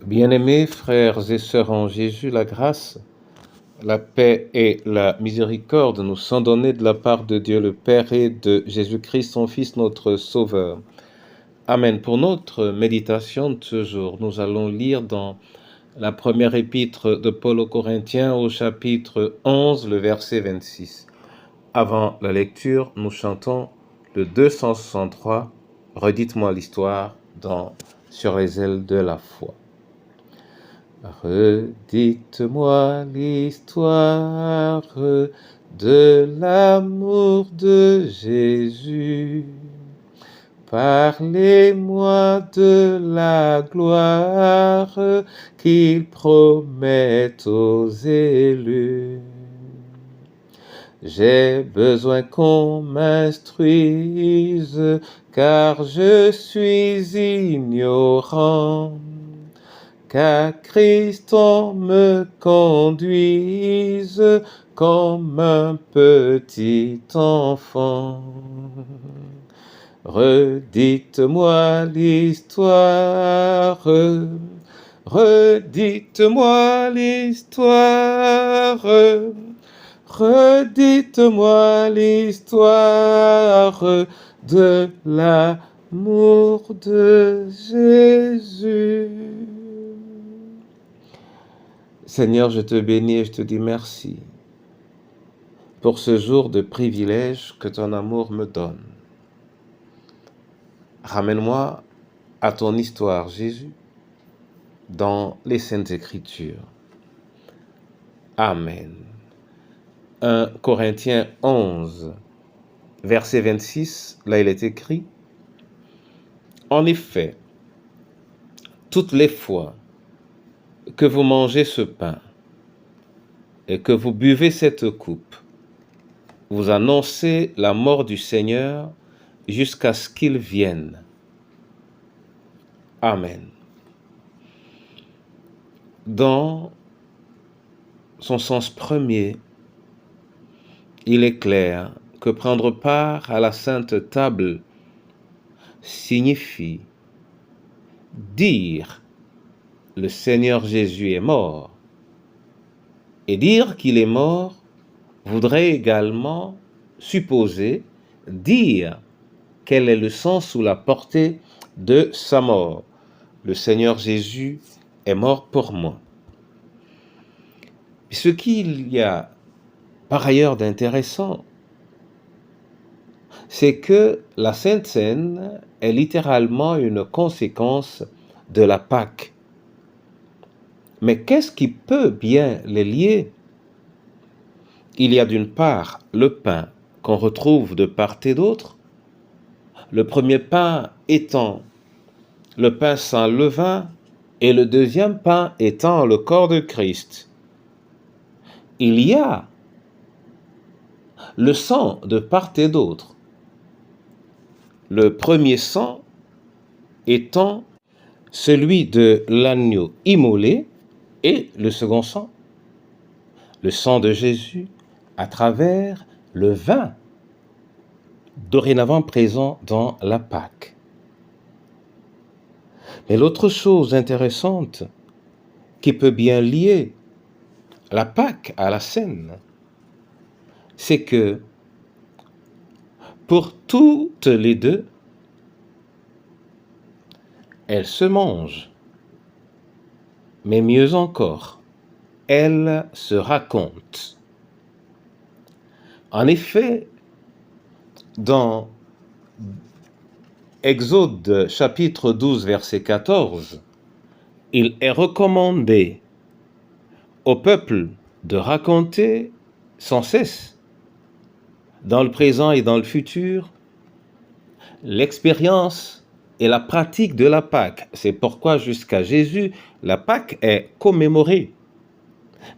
Bien-aimés frères et sœurs en Jésus, la grâce, la paix et la miséricorde nous sont données de la part de Dieu le Père et de Jésus-Christ, son Fils, notre Sauveur. Amen. Pour notre méditation de ce jour, nous allons lire dans la première épître de Paul aux Corinthiens au chapitre 11, le verset 26. Avant la lecture, nous chantons le 263, « Redites-moi l'histoire » sur les ailes de la foi. Redites-moi l'histoire de l'amour de Jésus. Parlez-moi de la gloire qu'il promet aux élus. J'ai besoin qu'on m'instruise, car je suis ignorant. Qu'à Christ on me conduise comme un petit enfant. Redites-moi l'histoire, redites-moi l'histoire, redites-moi l'histoire de l'amour de Jésus. Seigneur, je te bénis et je te dis merci pour ce jour de privilège que ton amour me donne. Ramène-moi à ton histoire, Jésus, dans les Saintes Écritures. Amen. 1 Corinthiens 11, verset 26, là il est écrit: En effet, toutes les fois que vous mangez ce pain et que vous buvez cette coupe, vous annoncez la mort du Seigneur jusqu'à ce qu'il vienne. Amen. Dans son sens premier, il est clair que prendre part à la Sainte Table signifie dire le Seigneur Jésus est mort. Et dire qu'il est mort voudrait également supposer dire quel est le sens ou la portée de sa mort. Le Seigneur Jésus est mort pour moi. Ce qu'il y a par ailleurs d'intéressant, c'est que la Sainte Seine est littéralement une conséquence de la Pâque. Mais qu'est-ce qui peut bien les lier? Il y a d'une part le pain qu'on retrouve de part et d'autre, le premier pain étant le pain sans levain et le deuxième pain étant le corps de Christ. Il y a le sang de part et d'autre, le premier sang étant celui de l'agneau immolé et le second sang, le sang de Jésus à travers le vin dorénavant présent dans la Pâque. Mais l'autre chose intéressante qui peut bien lier la Pâque à la Seine, c'est que pour toutes les deux, elles se mangent, mais mieux encore, elles se racontent. En effet, dans Exode chapitre 12, verset 14, il est recommandé au peuple de raconter sans cesse, dans le présent et dans le futur, l'expérience et la pratique de la Pâque. C'est pourquoi jusqu'à Jésus, la Pâque est commémorée.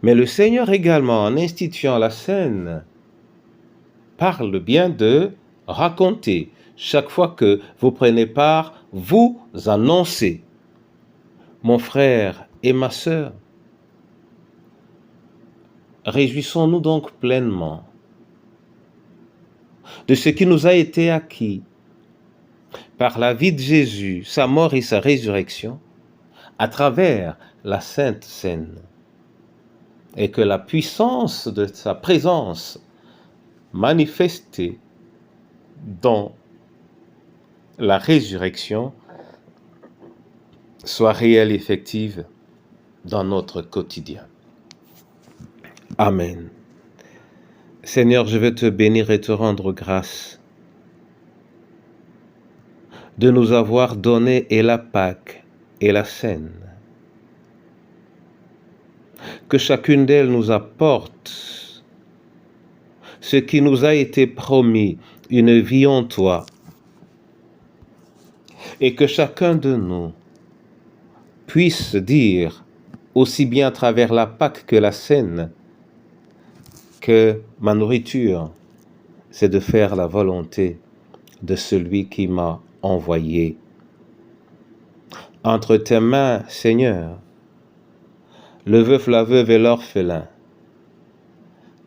Mais le Seigneur également, en instituant la scène, parle bien de raconter. Chaque fois que vous prenez part, vous annoncez. Mon frère et ma sœur, réjouissons-nous donc pleinement de ce qui nous a été acquis par la vie de Jésus, sa mort et sa résurrection, à travers la Sainte Seine, et que la puissance de sa présence manifestée dans la résurrection soit réelle et effective dans notre quotidien. Amen. Seigneur, je veux te bénir et te rendre grâce de nous avoir donné et la Pâque et la Seine. Que chacune d'elles nous apporte ce qui nous a été promis, une vie en toi, et que chacun de nous puisse dire, aussi bien à travers la Pâque que la Seine, que ma nourriture, c'est de faire la volonté de celui qui m'a envoyé. Entre tes mains, Seigneur, le veuf, la veuve et l'orphelin,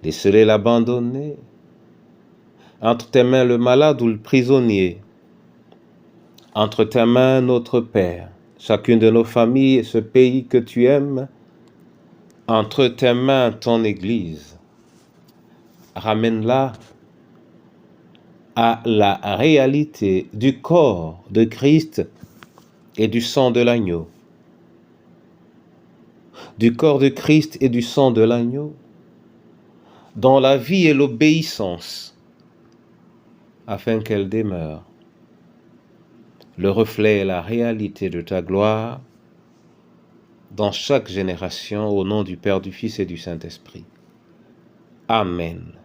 décelé, l'abandonné, entre tes mains le malade ou le prisonnier, entre tes mains notre Père, chacune de nos familles et ce pays que tu aimes, entre tes mains ton Église, ramène-la à la réalité du corps de Christ et du sang de l'agneau. Du corps de Christ et du sang de l'agneau, dans la vie et l'obéissance, afin qu'elle demeure le reflet et la réalité de ta gloire dans chaque génération, au nom du Père, du Fils et du Saint-Esprit. Amen.